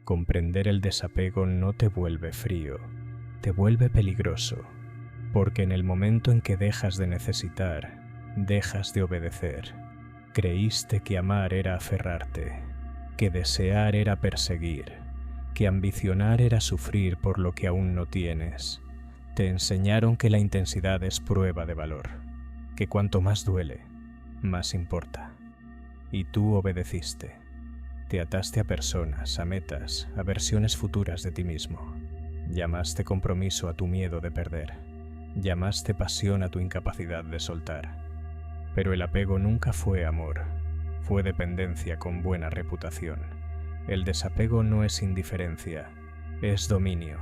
Comprender el desapego no te vuelve frío, te vuelve peligroso, porque en el momento en que dejas de necesitar, dejas de obedecer. Creíste que amar era aferrarte, que desear era perseguir, que ambicionar era sufrir por lo que aún no tienes. Te enseñaron que la intensidad es prueba de valor, que cuanto más duele, más importa. Y tú obedeciste. Te ataste a personas, a metas, a versiones futuras de ti mismo. Llamaste compromiso a tu miedo de perder. Llamaste pasión a tu incapacidad de soltar. Pero el apego nunca fue amor, fue dependencia con buena reputación. El desapego no es indiferencia, es dominio.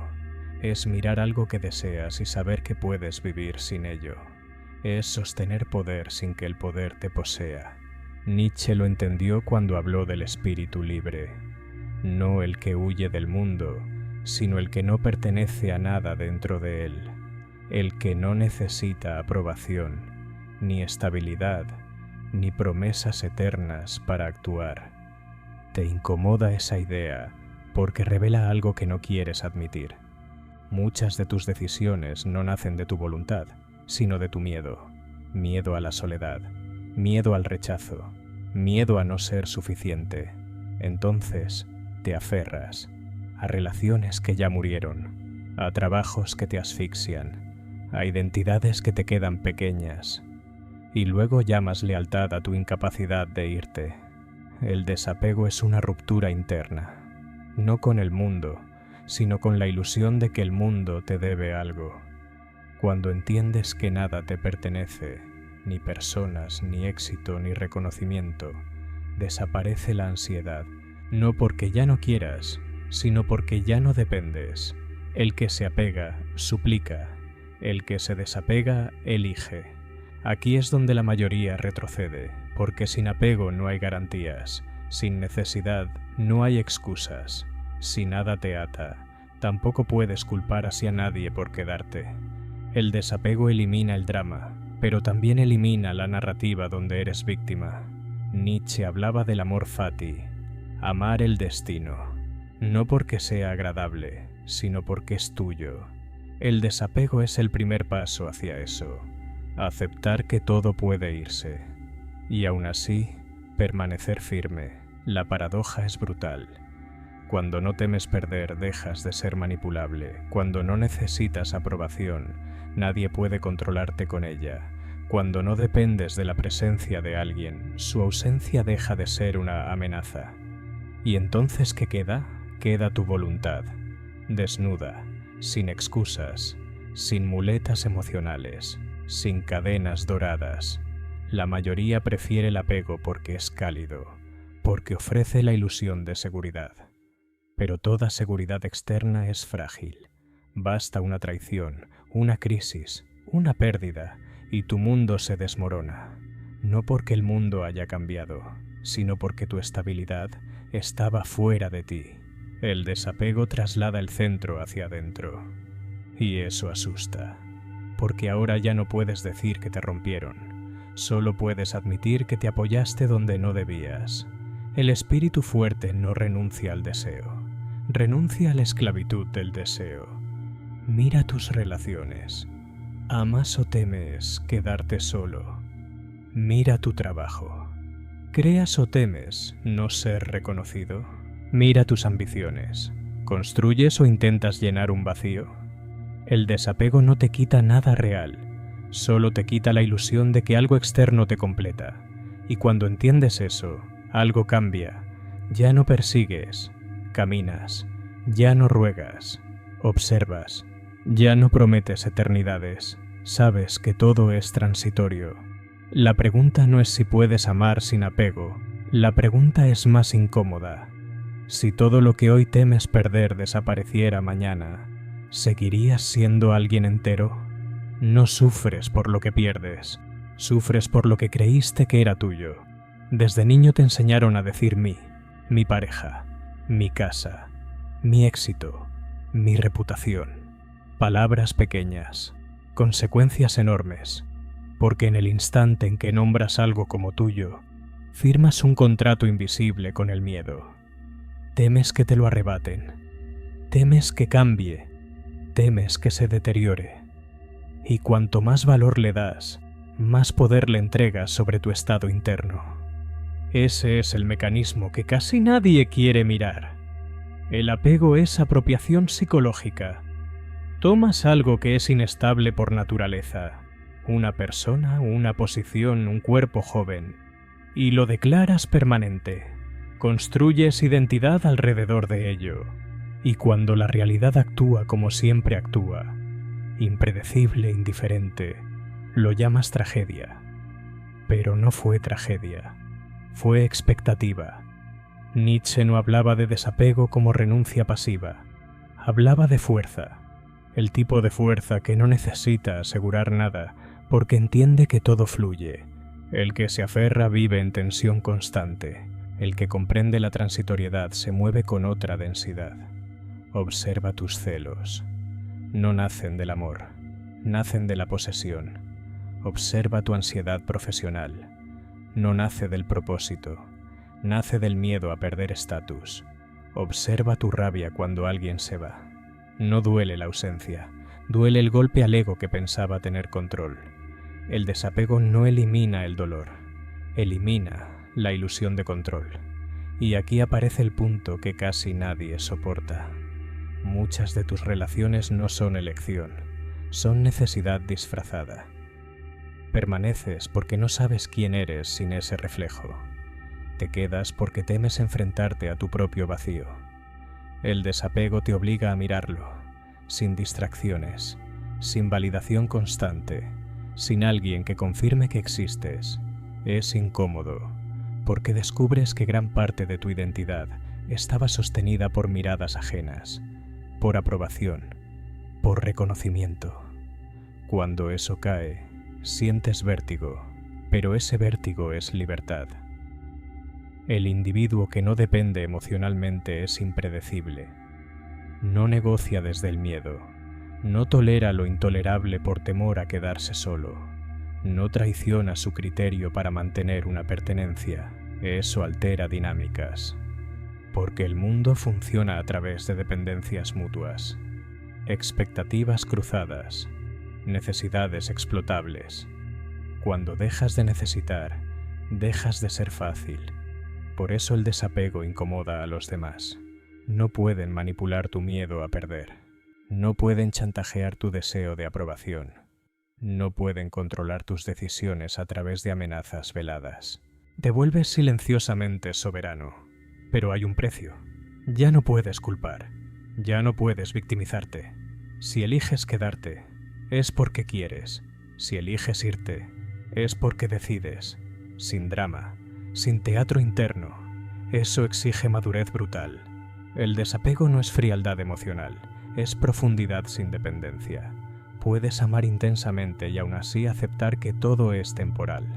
Es mirar algo que deseas y saber que puedes vivir sin ello. Es sostener poder sin que el poder te posea. Nietzsche lo entendió cuando habló del espíritu libre. No el que huye del mundo, sino el que no pertenece a nada dentro de él. El que no necesita aprobación, ni estabilidad, ni promesas eternas para actuar. Te incomoda esa idea porque revela algo que no quieres admitir. Muchas de tus decisiones no nacen de tu voluntad, sino de tu miedo. Miedo a la soledad, miedo al rechazo, miedo a no ser suficiente. Entonces te aferras a relaciones que ya murieron, a trabajos que te asfixian, a identidades que te quedan pequeñas, y luego llamas lealtad a tu incapacidad de irte. El desapego es una ruptura interna, no con el mundo, sino con la ilusión de que el mundo te debe algo. Cuando entiendes que nada te pertenece, ni personas, ni éxito, ni reconocimiento, desaparece la ansiedad, no porque ya no quieras, sino porque ya no dependes. El que se apega, suplica, el que se desapega, elige. Aquí es donde la mayoría retrocede, porque sin apego no hay garantías, sin necesidad no hay excusas, si nada te ata, tampoco puedes culpar así a nadie por quedarte. El desapego elimina el drama, pero también elimina la narrativa donde eres víctima. Nietzsche hablaba del amor fati, amar el destino, no porque sea agradable, sino porque es tuyo. El desapego es el primer paso hacia eso, aceptar que todo puede irse, y aún así, permanecer firme. La paradoja es brutal. Cuando no temes perder, dejas de ser manipulable. Cuando no necesitas aprobación, nadie puede controlarte con ella. Cuando no dependes de la presencia de alguien, su ausencia deja de ser una amenaza. ¿Y entonces qué queda? Queda tu voluntad, desnuda, sin excusas, sin muletas emocionales, sin cadenas doradas. La mayoría prefiere el apego porque es cálido, porque ofrece la ilusión de seguridad. Pero toda seguridad externa es frágil. Basta una traición, una crisis, una pérdida, y tu mundo se desmorona. No porque el mundo haya cambiado, sino porque tu estabilidad estaba fuera de ti. El desapego traslada el centro hacia adentro. Y eso asusta, porque ahora ya no puedes decir que te rompieron. Solo puedes admitir que te apoyaste donde no debías. El espíritu fuerte no renuncia al deseo. Renuncia a la esclavitud del deseo. Mira tus relaciones. ¿Amas o temes quedarte solo? Mira tu trabajo. ¿Creas o temes no ser reconocido? Mira tus ambiciones. ¿Construyes o intentas llenar un vacío? El desapego no te quita nada real, solo te quita la ilusión de que algo externo te completa. Y cuando entiendes eso, algo cambia. Ya no persigues, caminas. Ya no ruegas, observas. Ya no prometes eternidades. Sabes que todo es transitorio. La pregunta no es si puedes amar sin apego. La pregunta es más incómoda. Si todo lo que hoy temes perder desapareciera mañana, ¿seguirías siendo alguien entero? No sufres por lo que pierdes. Sufres por lo que creíste que era tuyo. Desde niño te enseñaron a decir mi pareja, mi casa, mi éxito, mi reputación. Palabras pequeñas, consecuencias enormes, porque en el instante en que nombras algo como tuyo, firmas un contrato invisible con el miedo. Temes que te lo arrebaten. Temes que cambie. Temes que se deteriore. Y cuanto más valor le das, más poder le entregas sobre tu estado interno. Ese es el mecanismo que casi nadie quiere mirar. El apego es apropiación psicológica. Tomas algo que es inestable por naturaleza, una persona, una posición, un cuerpo joven, y lo declaras permanente. Construyes identidad alrededor de ello, y cuando la realidad actúa como siempre actúa, impredecible, indiferente, lo llamas tragedia. Pero no fue tragedia, fue expectativa. Nietzsche no hablaba de desapego como renuncia pasiva, hablaba de fuerza, el tipo de fuerza que no necesita asegurar nada porque entiende que todo fluye. El que se aferra vive en tensión constante, el que comprende la transitoriedad se mueve con otra densidad. Observa tus celos. No nacen del amor, nacen de la posesión. Observa tu ansiedad profesional. No nace del propósito, nace del miedo a perder estatus. Observa tu rabia cuando alguien se va. No duele la ausencia, duele el golpe al ego que pensaba tener control. El desapego no elimina el dolor, elimina la ilusión de control. Y aquí aparece el punto que casi nadie soporta. Muchas de tus relaciones no son elección, son necesidad disfrazada. Permaneces porque no sabes quién eres sin ese reflejo. Te quedas porque temes enfrentarte a tu propio vacío. El desapego te obliga a mirarlo, sin distracciones, sin validación constante, sin alguien que confirme que existes. Es incómodo, porque descubres que gran parte de tu identidad estaba sostenida por miradas ajenas, por aprobación, por reconocimiento. Cuando eso cae, sientes vértigo, pero ese vértigo es libertad. El individuo que no depende emocionalmente es impredecible. No negocia desde el miedo. No tolera lo intolerable por temor a quedarse solo. No traiciona su criterio para mantener una pertenencia. Eso altera dinámicas. Porque el mundo funciona a través de dependencias mutuas. Expectativas cruzadas. Necesidades explotables. Cuando dejas de necesitar, dejas de ser fácil. Por eso el desapego incomoda a los demás. No pueden manipular tu miedo a perder. No pueden chantajear tu deseo de aprobación. No pueden controlar tus decisiones a través de amenazas veladas. Te vuelves silenciosamente soberano, pero hay un precio. Ya no puedes culpar. Ya no puedes victimizarte. Si eliges quedarte, es porque quieres. Si eliges irte, es porque decides. Sin drama. Sin teatro interno. Eso exige madurez brutal. El desapego no es frialdad emocional, es profundidad sin dependencia. Puedes amar intensamente y aún así aceptar que todo es temporal.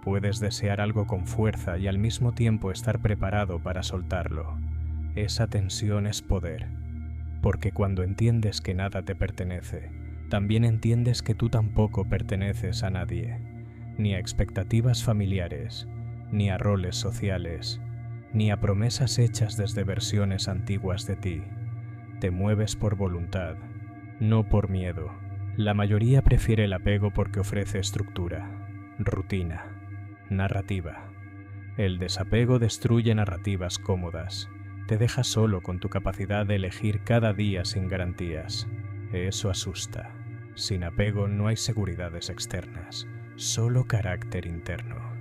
Puedes desear algo con fuerza y al mismo tiempo estar preparado para soltarlo. Esa tensión es poder, porque cuando entiendes que nada te pertenece, también entiendes que tú tampoco perteneces a nadie, ni a expectativas familiares, ni a roles sociales, ni a promesas hechas desde versiones antiguas de ti. Te mueves por voluntad, no por miedo. La mayoría prefiere el apego porque ofrece estructura, rutina, narrativa. El desapego destruye narrativas cómodas. Te deja solo con tu capacidad de elegir cada día sin garantías. Eso asusta. Sin apego no hay seguridades externas, solo carácter interno.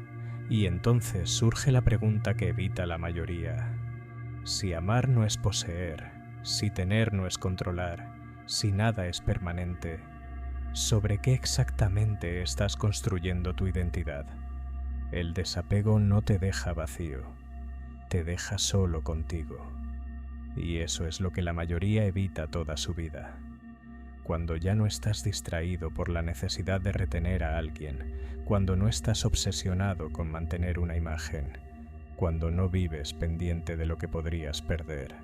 Y entonces surge la pregunta que evita la mayoría. Si amar no es poseer, si tener no es controlar, si nada es permanente, ¿sobre qué exactamente estás construyendo tu identidad? El desapego no te deja vacío, te deja solo contigo. Y eso es lo que la mayoría evita toda su vida. Cuando ya no estás distraído por la necesidad de retener a alguien, cuando no estás obsesionado con mantener una imagen, cuando no vives pendiente de lo que podrías perder,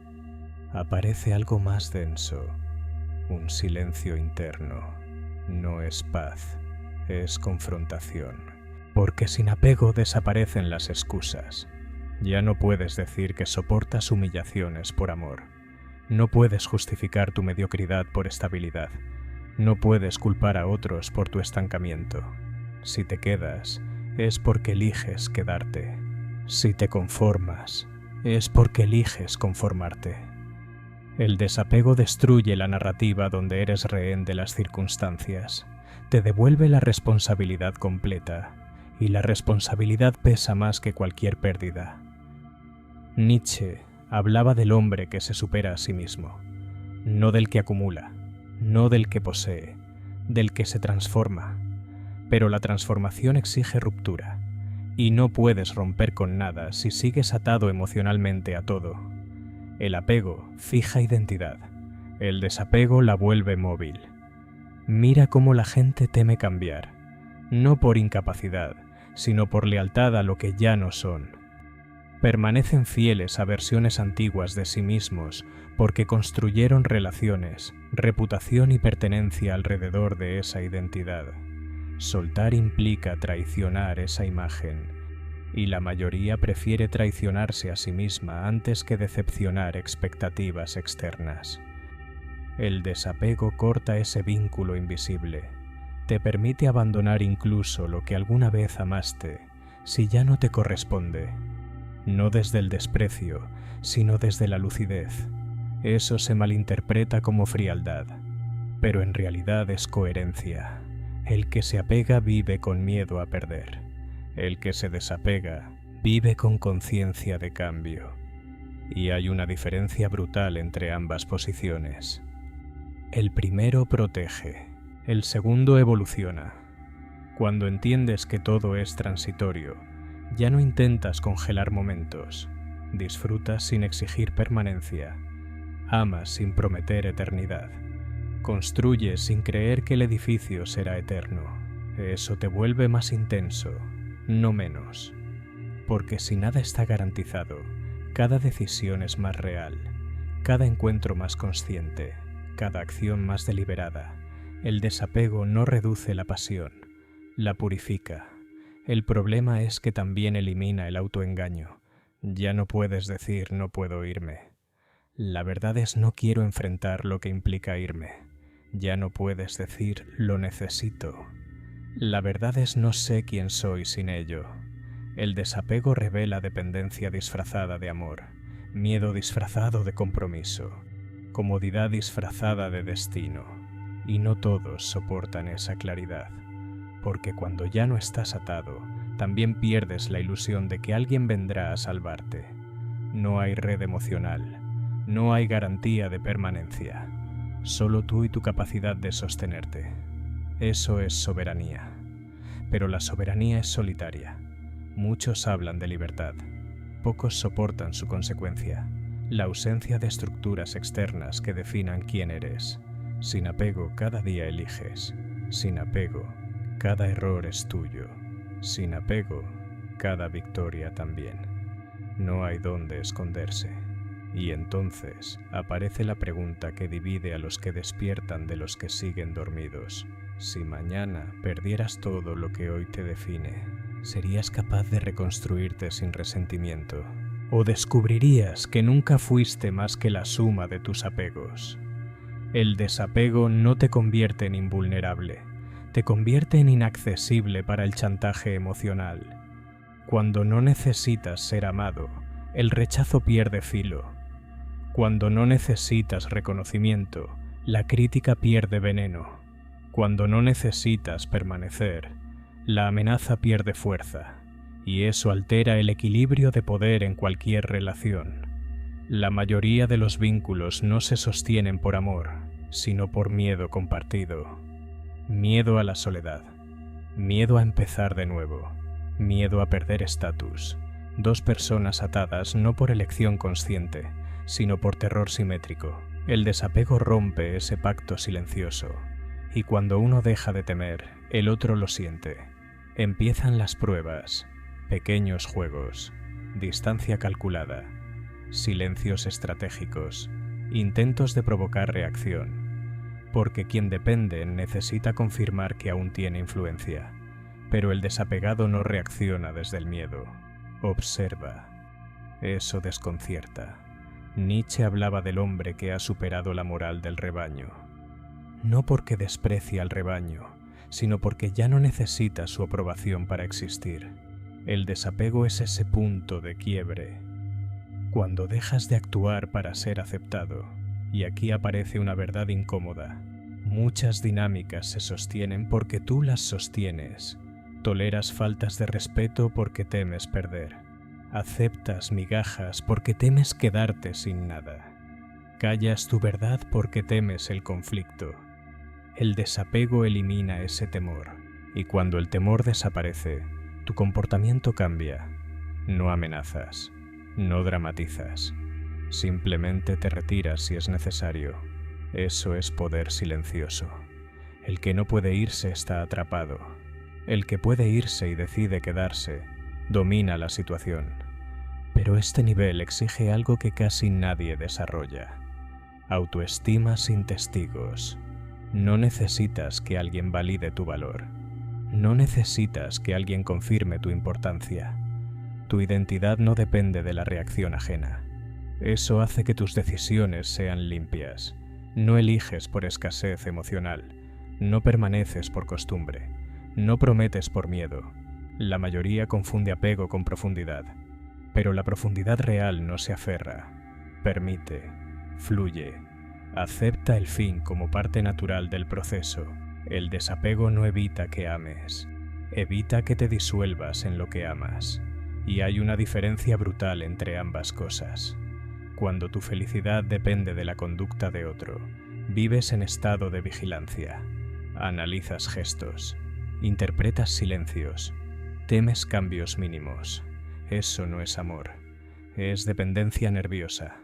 aparece algo más denso, un silencio interno. No es paz, es confrontación, porque sin apego desaparecen las excusas. Ya no puedes decir que soportas humillaciones por amor. No puedes justificar tu mediocridad por estabilidad. No puedes culpar a otros por tu estancamiento. Si te quedas, es porque eliges quedarte. Si te conformas, es porque eliges conformarte. El desapego destruye la narrativa donde eres rehén de las circunstancias. Te devuelve la responsabilidad completa, y la responsabilidad pesa más que cualquier pérdida. Nietzsche hablaba del hombre que se supera a sí mismo, no del que acumula, no del que posee, del que se transforma. Pero la transformación exige ruptura, y no puedes romper con nada si sigues atado emocionalmente a todo. El apego fija identidad, el desapego la vuelve móvil. Mira cómo la gente teme cambiar, no por incapacidad, sino por lealtad a lo que ya no son. Permanecen fieles a versiones antiguas de sí mismos porque construyeron relaciones, reputación y pertenencia alrededor de esa identidad. Soltar implica traicionar esa imagen, y la mayoría prefiere traicionarse a sí misma antes que decepcionar expectativas externas. El desapego corta ese vínculo invisible. Te permite abandonar incluso lo que alguna vez amaste, si ya no te corresponde. No desde el desprecio, sino desde la lucidez. Eso se malinterpreta como frialdad, pero en realidad es coherencia. El que se apega vive con miedo a perder. El que se desapega vive con conciencia de cambio. Y hay una diferencia brutal entre ambas posiciones. El primero protege, el segundo evoluciona. Cuando entiendes que todo es transitorio, ya no intentas congelar momentos, disfrutas sin exigir permanencia, amas sin prometer eternidad, construyes sin creer que el edificio será eterno. Eso te vuelve más intenso, no menos, porque si nada está garantizado, cada decisión es más real, cada encuentro más consciente, cada acción más deliberada. El desapego no reduce la pasión, la purifica. El problema es que también elimina el autoengaño. Ya no puedes decir no puedo irme. La verdad es no quiero enfrentar lo que implica irme. Ya no puedes decir lo necesito. La verdad es no sé quién soy sin ello. El desapego revela dependencia disfrazada de amor, miedo disfrazado de compromiso, comodidad disfrazada de destino. Y no todos soportan esa claridad. Porque cuando ya no estás atado, también pierdes la ilusión de que alguien vendrá a salvarte. No hay red emocional, no hay garantía de permanencia, solo tú y tu capacidad de sostenerte. Eso es soberanía. Pero la soberanía es solitaria. Muchos hablan de libertad, pocos soportan su consecuencia, la ausencia de estructuras externas que definan quién eres. Sin apego, cada día eliges. Sin apego, cada error es tuyo. Sin apego, cada victoria también. No hay dónde esconderse. Y entonces aparece la pregunta que divide a los que despiertan de los que siguen dormidos. Si mañana perdieras todo lo que hoy te define, ¿serías capaz de reconstruirte sin resentimiento? ¿O descubrirías que nunca fuiste más que la suma de tus apegos? El desapego no te convierte en invulnerable, te convierte en inaccesible para el chantaje emocional. Cuando no necesitas ser amado, el rechazo pierde filo. Cuando no necesitas reconocimiento, la crítica pierde veneno. Cuando no necesitas permanecer, la amenaza pierde fuerza, y eso altera el equilibrio de poder en cualquier relación. La mayoría de los vínculos no se sostienen por amor, sino por miedo compartido. Miedo a la soledad, miedo a empezar de nuevo, miedo a perder estatus. Dos personas atadas no por elección consciente, sino por terror simétrico. El desapego rompe ese pacto silencioso, y cuando uno deja de temer, el otro lo siente. Empiezan las pruebas, pequeños juegos, distancia calculada, silencios estratégicos, intentos de provocar reacción, porque quien depende necesita confirmar que aún tiene influencia, pero el desapegado no reacciona desde el miedo, observa. Eso desconcierta. Nietzsche hablaba del hombre que ha superado la moral del rebaño. No porque desprecie al rebaño, sino porque ya no necesita su aprobación para existir. El desapego es ese punto de quiebre. Cuando dejas de actuar para ser aceptado, y aquí aparece una verdad incómoda. Muchas dinámicas se sostienen porque tú las sostienes. Toleras faltas de respeto porque temes perder. Aceptas migajas porque temes quedarte sin nada. Callas tu verdad porque temes el conflicto. El desapego elimina ese temor, y cuando el temor desaparece, tu comportamiento cambia. No amenazas, no dramatizas, simplemente te retiras si es necesario. Eso es poder silencioso. El que no puede irse está atrapado. El que puede irse y decide quedarse, domina la situación. Pero este nivel exige algo que casi nadie desarrolla. Autoestima sin testigos. No necesitas que alguien valide tu valor. No necesitas que alguien confirme tu importancia. Tu identidad no depende de la reacción ajena. Eso hace que tus decisiones sean limpias. No eliges por escasez emocional. No permaneces por costumbre. No prometes por miedo. La mayoría confunde apego con profundidad. Pero la profundidad real no se aferra. Permite. Fluye. Acepta el fin como parte natural del proceso. El desapego no evita que ames. Evita que te disuelvas en lo que amas. Y hay una diferencia brutal entre ambas cosas. Cuando tu felicidad depende de la conducta de otro, vives en estado de vigilancia. Analizas gestos. Interpretas silencios. Temes cambios mínimos. Eso no es amor. Es dependencia nerviosa.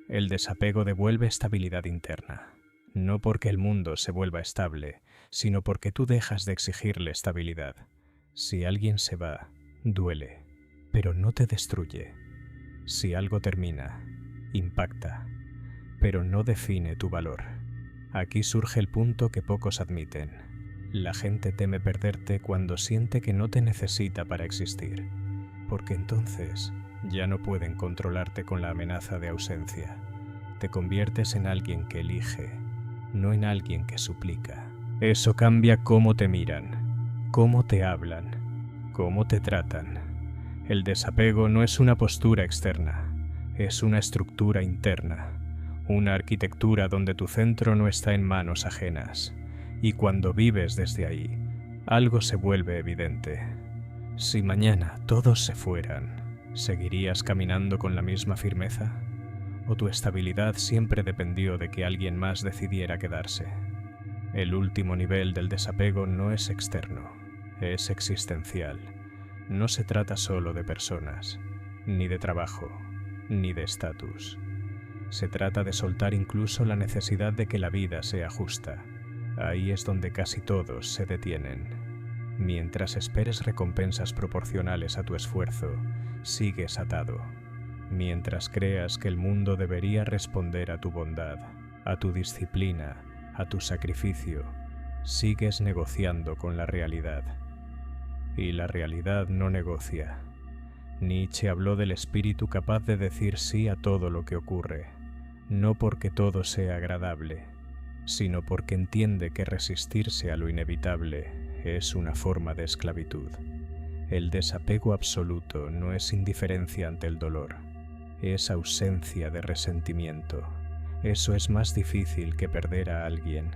El desapego devuelve estabilidad interna. No porque el mundo se vuelva estable, sino porque tú dejas de exigirle estabilidad. Si alguien se va, duele, pero no te destruye. Si algo termina, impacta, pero no define tu valor. Aquí surge el punto que pocos admiten. La gente teme perderte cuando siente que no te necesita para existir, porque entonces ya no pueden controlarte con la amenaza de ausencia. Te conviertes en alguien que elige, no en alguien que suplica. Eso cambia cómo te miran, cómo te hablan, cómo te tratan. El desapego no es una postura externa, es una estructura interna, una arquitectura donde tu centro no está en manos ajenas. Y cuando vives desde ahí, algo se vuelve evidente. Si mañana todos se fueran, ¿seguirías caminando con la misma firmeza? ¿O tu estabilidad siempre dependió de que alguien más decidiera quedarse? El último nivel del desapego no es externo, es existencial. No se trata solo de personas, ni de trabajo, ni de estatus. Se trata de soltar incluso la necesidad de que la vida sea justa. Ahí es donde casi todos se detienen. Mientras esperes recompensas proporcionales a tu esfuerzo, sigues atado. Mientras creas que el mundo debería responder a tu bondad, a tu disciplina, a tu sacrificio, sigues negociando con la realidad. Y la realidad no negocia. Nietzsche habló del espíritu capaz de decir sí a todo lo que ocurre, no porque todo sea agradable, sino porque entiende que resistirse a lo inevitable es una forma de esclavitud. El desapego absoluto no es indiferencia ante el dolor, es ausencia de resentimiento. Eso es más difícil que perder a alguien,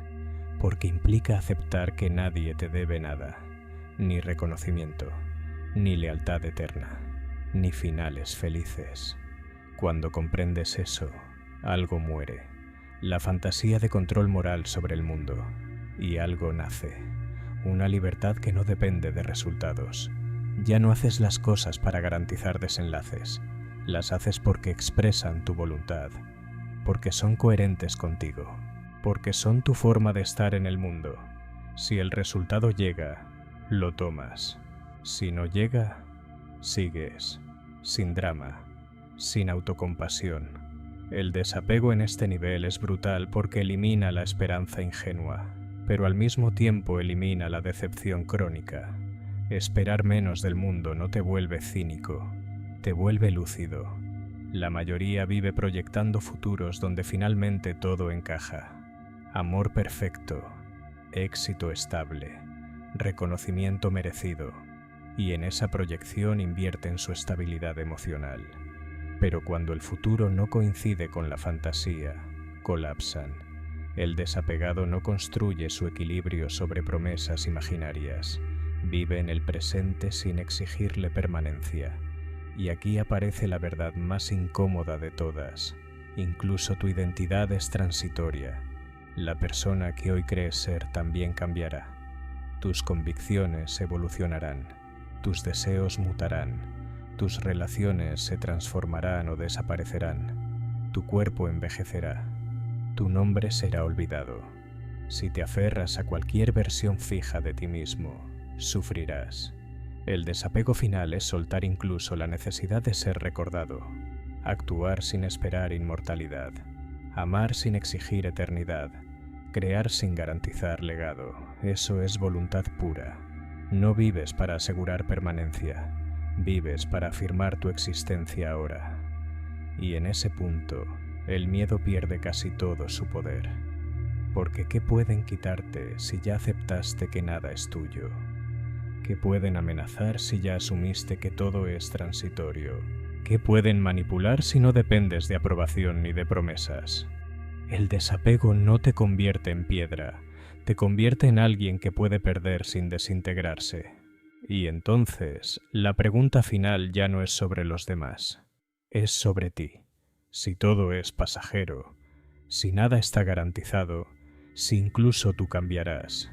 porque implica aceptar que nadie te debe nada, ni reconocimiento, ni lealtad eterna, ni finales felices. Cuando comprendes eso, algo muere, la fantasía de control moral sobre el mundo, y algo nace, una libertad que no depende de resultados. Ya no haces las cosas para garantizar desenlaces, las haces porque expresan tu voluntad, porque son coherentes contigo, porque son tu forma de estar en el mundo. Si el resultado llega, lo tomas. Si no llega, sigues, sin drama, sin autocompasión. El desapego en este nivel es brutal porque elimina la esperanza ingenua, pero al mismo tiempo elimina la decepción crónica. Esperar menos del mundo no te vuelve cínico, te vuelve lúcido. La mayoría vive proyectando futuros donde finalmente todo encaja. Amor perfecto, éxito estable, reconocimiento merecido, y en esa proyección invierten su estabilidad emocional. Pero cuando el futuro no coincide con la fantasía, colapsan. El desapegado no construye su equilibrio sobre promesas imaginarias. Vive en el presente sin exigirle permanencia. Y aquí aparece la verdad más incómoda de todas. Incluso tu identidad es transitoria. La persona que hoy crees ser también cambiará. Tus convicciones evolucionarán. Tus deseos mutarán. Tus relaciones se transformarán o desaparecerán. Tu cuerpo envejecerá. Tu nombre será olvidado. Si te aferras a cualquier versión fija de ti mismo, sufrirás. El desapego final es soltar incluso la necesidad de ser recordado, actuar sin esperar inmortalidad, amar sin exigir eternidad, crear sin garantizar legado. Eso es voluntad pura. No vives para asegurar permanencia, vives para afirmar tu existencia ahora. Y en ese punto, el miedo pierde casi todo su poder. Porque ¿qué pueden quitarte si ya aceptaste que nada es tuyo? ¿Qué pueden amenazar si ya asumiste que todo es transitorio? ¿Qué pueden manipular si no dependes de aprobación ni de promesas? El desapego no te convierte en piedra, te convierte en alguien que puede perder sin desintegrarse. Y entonces, la pregunta final ya no es sobre los demás, es sobre ti. Si todo es pasajero, si nada está garantizado, si incluso tú cambiarás,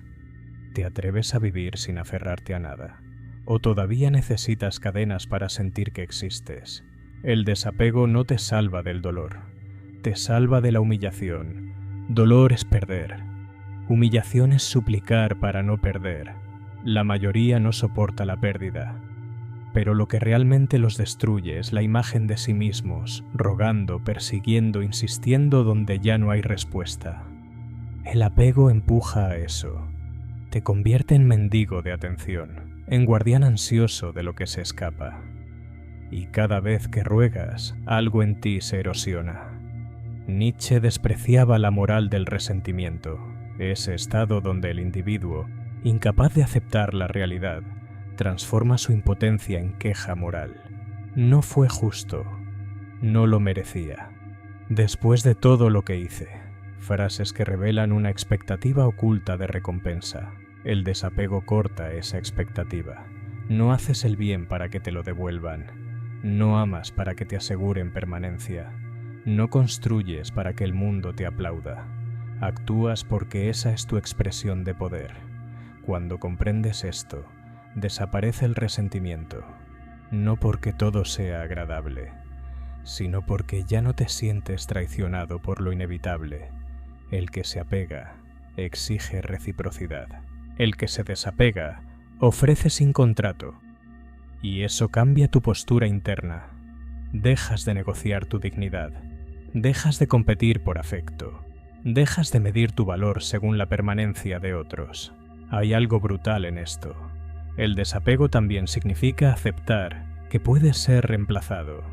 ¿te atreves a vivir sin aferrarte a nada? ¿O todavía necesitas cadenas para sentir que existes? El desapego no te salva del dolor, te salva de la humillación. Dolor es perder. Humillación es suplicar para no perder. La mayoría no soporta la pérdida. Pero lo que realmente los destruye es la imagen de sí mismos, rogando, persiguiendo, insistiendo donde ya no hay respuesta. El apego empuja a eso. Te convierte en mendigo de atención, en guardián ansioso de lo que se escapa. Y cada vez que ruegas, algo en ti se erosiona. Nietzsche despreciaba la moral del resentimiento, ese estado donde el individuo, incapaz de aceptar la realidad, transforma su impotencia en queja moral. No fue justo, no lo merecía. Después de todo lo que hice, frases que revelan una expectativa oculta de recompensa. El desapego corta esa expectativa. No haces el bien para que te lo devuelvan. No amas para que te aseguren permanencia. No construyes para que el mundo te aplauda. Actúas porque esa es tu expresión de poder. Cuando comprendes esto, desaparece el resentimiento. No porque todo sea agradable, sino porque ya no te sientes traicionado por lo inevitable. El que se apega exige reciprocidad. El que se desapega ofrece sin contrato. Y eso cambia tu postura interna. Dejas de negociar tu dignidad. Dejas de competir por afecto. Dejas de medir tu valor según la permanencia de otros. Hay algo brutal en esto. El desapego también significa aceptar que puedes ser reemplazado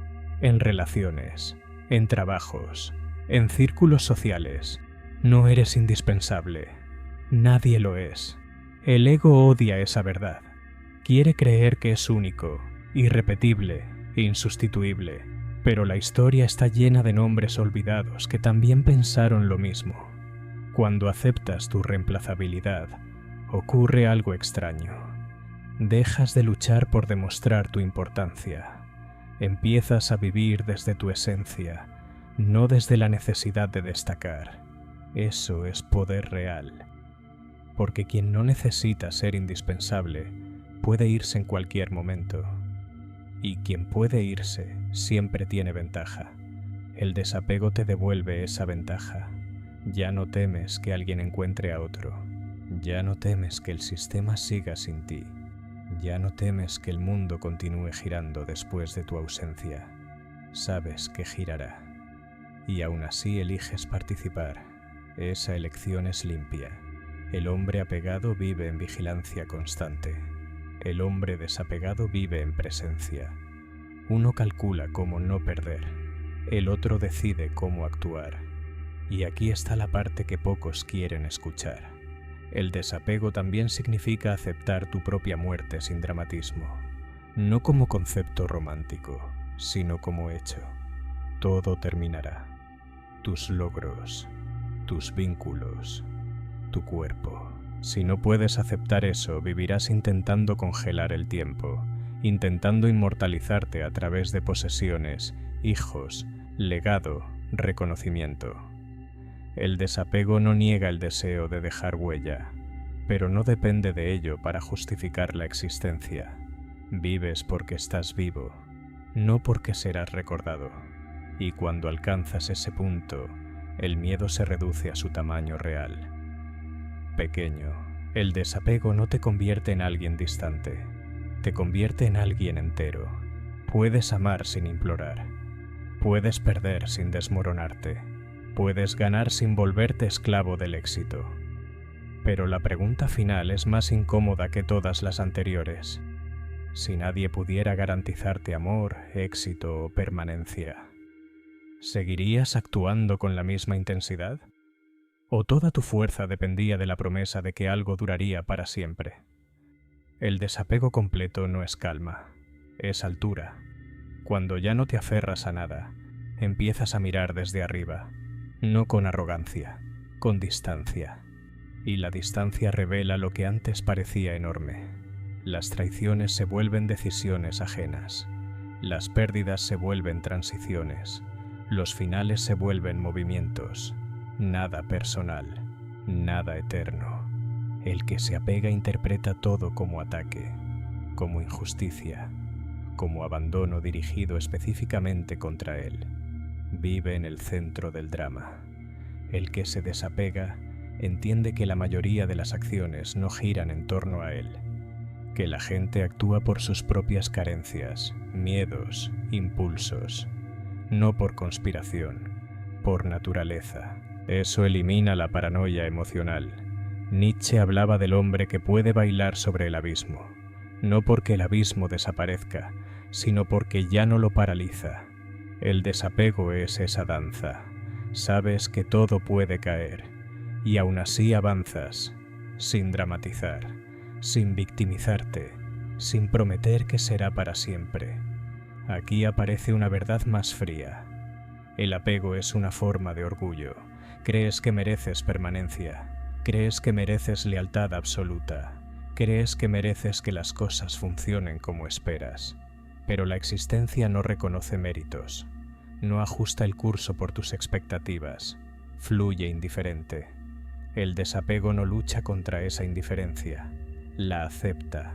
en relaciones, en trabajos, en círculos sociales. No eres indispensable. Nadie lo es. El ego odia esa verdad. Quiere creer que es único, irrepetible, insustituible. Pero la historia está llena de nombres olvidados que también pensaron lo mismo. Cuando aceptas tu reemplazabilidad, ocurre algo extraño. Dejas de luchar por demostrar tu importancia. Empiezas a vivir desde tu esencia, no desde la necesidad de destacar. Eso es poder real. Porque quien no necesita ser indispensable puede irse en cualquier momento. Y quien puede irse siempre tiene ventaja. El desapego te devuelve esa ventaja. Ya no temes que alguien encuentre a otro. Ya no temes que el sistema siga sin ti. Ya no temes que el mundo continúe girando después de tu ausencia. Sabes que girará. Y aún así eliges participar. Esa elección es limpia. El hombre apegado vive en vigilancia constante. El hombre desapegado vive en presencia. Uno calcula cómo no perder. el otro decide cómo actuar. Y aquí está la parte que pocos quieren escuchar. El desapego también significa aceptar tu propia muerte sin dramatismo, no como concepto romántico, sino como hecho. Todo terminará. Tus logros, tus vínculos, tu cuerpo. Si no puedes aceptar eso, vivirás intentando congelar el tiempo, intentando inmortalizarte a través de posesiones, hijos, legado, reconocimiento. El desapego no niega el deseo de dejar huella, pero no depende de ello para justificar la existencia. Vives porque estás vivo, no porque serás recordado. Y cuando alcanzas ese punto, el miedo se reduce a su tamaño real. Pequeño, el desapego no te convierte en alguien distante, te convierte en alguien entero. Puedes amar sin implorar, puedes perder sin desmoronarte, puedes ganar sin volverte esclavo del éxito. Pero la pregunta final es más incómoda que todas las anteriores. Si nadie pudiera garantizarte amor, éxito o permanencia, ¿seguirías actuando con la misma intensidad? ¿O toda tu fuerza dependía de la promesa de que algo duraría para siempre? El desapego completo no es calma, es altura. Cuando ya no te aferras a nada, empiezas a mirar desde arriba, no con arrogancia, con distancia. Y la distancia revela lo que antes parecía enorme. Las traiciones se vuelven decisiones ajenas, las pérdidas se vuelven transiciones, los finales se vuelven movimientos. Nada personal, nada eterno. El que se apega interpreta todo como ataque, como injusticia, como abandono dirigido específicamente contra él. Vive en el centro del drama. El que se desapega entiende que la mayoría de las acciones no giran en torno a él, que la gente actúa por sus propias carencias, miedos, impulsos, no por conspiración, por naturaleza. Eso elimina la paranoia emocional. Nietzsche hablaba del hombre que puede bailar sobre el abismo, no porque el abismo desaparezca, sino porque ya no lo paraliza. El desapego es esa danza. Sabes que todo puede caer, y aún así avanzas, sin dramatizar, sin victimizarte, sin prometer que será para siempre. Aquí aparece una verdad más fría. El apego es una forma de orgullo. Crees que mereces permanencia, crees que mereces lealtad absoluta, crees que mereces que las cosas funcionen como esperas. Pero la existencia no reconoce méritos, no ajusta el curso por tus expectativas, fluye indiferente. El desapego no lucha contra esa indiferencia, la acepta,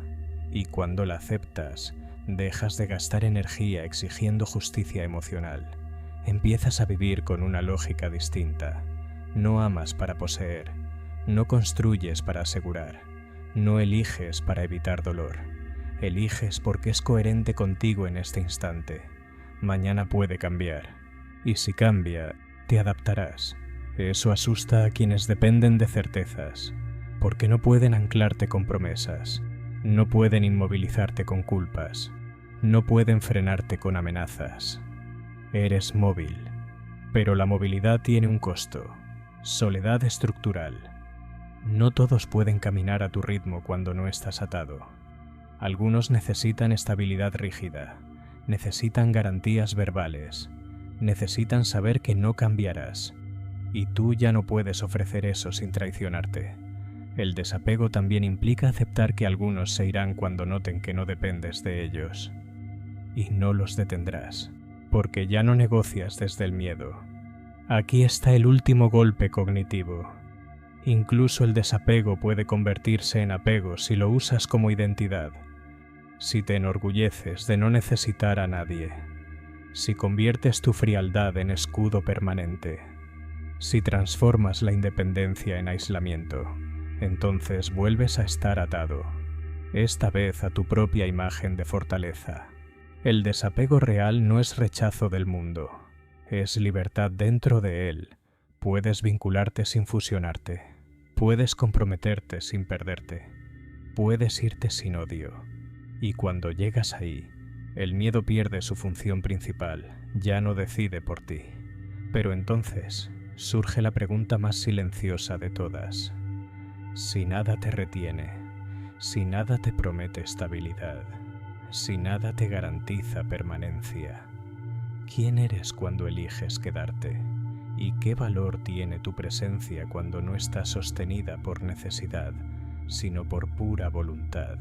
y cuando la aceptas, dejas de gastar energía exigiendo justicia emocional. Empiezas a vivir con una lógica distinta. No amas para poseer, no construyes para asegurar, no eliges para evitar dolor. Eliges porque es coherente contigo en este instante. Mañana puede cambiar, y si cambia, te adaptarás. Eso asusta a quienes dependen de certezas, porque no pueden anclarte con promesas, no pueden inmovilizarte con culpas, no pueden frenarte con amenazas. Eres móvil, pero la movilidad tiene un costo. Soledad estructural. No todos pueden caminar a tu ritmo cuando no estás atado. Algunos necesitan estabilidad rígida, necesitan garantías verbales, necesitan saber que no cambiarás, y tú ya no puedes ofrecer eso sin traicionarte. El desapego también implica aceptar que algunos se irán cuando noten que no dependes de ellos. Y no los detendrás, porque ya no negocias desde el miedo. Aquí está el último golpe cognitivo. Incluso el desapego puede convertirse en apego si lo usas como identidad, si te enorgulleces de no necesitar a nadie, si conviertes tu frialdad en escudo permanente, si transformas la independencia en aislamiento, entonces vuelves a estar atado, esta vez a tu propia imagen de fortaleza. El desapego real no es rechazo del mundo. Es libertad dentro de él. Puedes vincularte sin fusionarte. Puedes comprometerte sin perderte. Puedes irte sin odio. Y cuando llegas ahí, el miedo pierde su función principal ya no decide por ti. Pero entonces surge la pregunta más silenciosa de todas. Si nada te retiene, si nada te promete estabilidad, si nada te garantiza permanencia, ¿quién eres cuando eliges quedarte? ¿Y qué valor tiene tu presencia cuando no está sostenida por necesidad, sino por pura voluntad?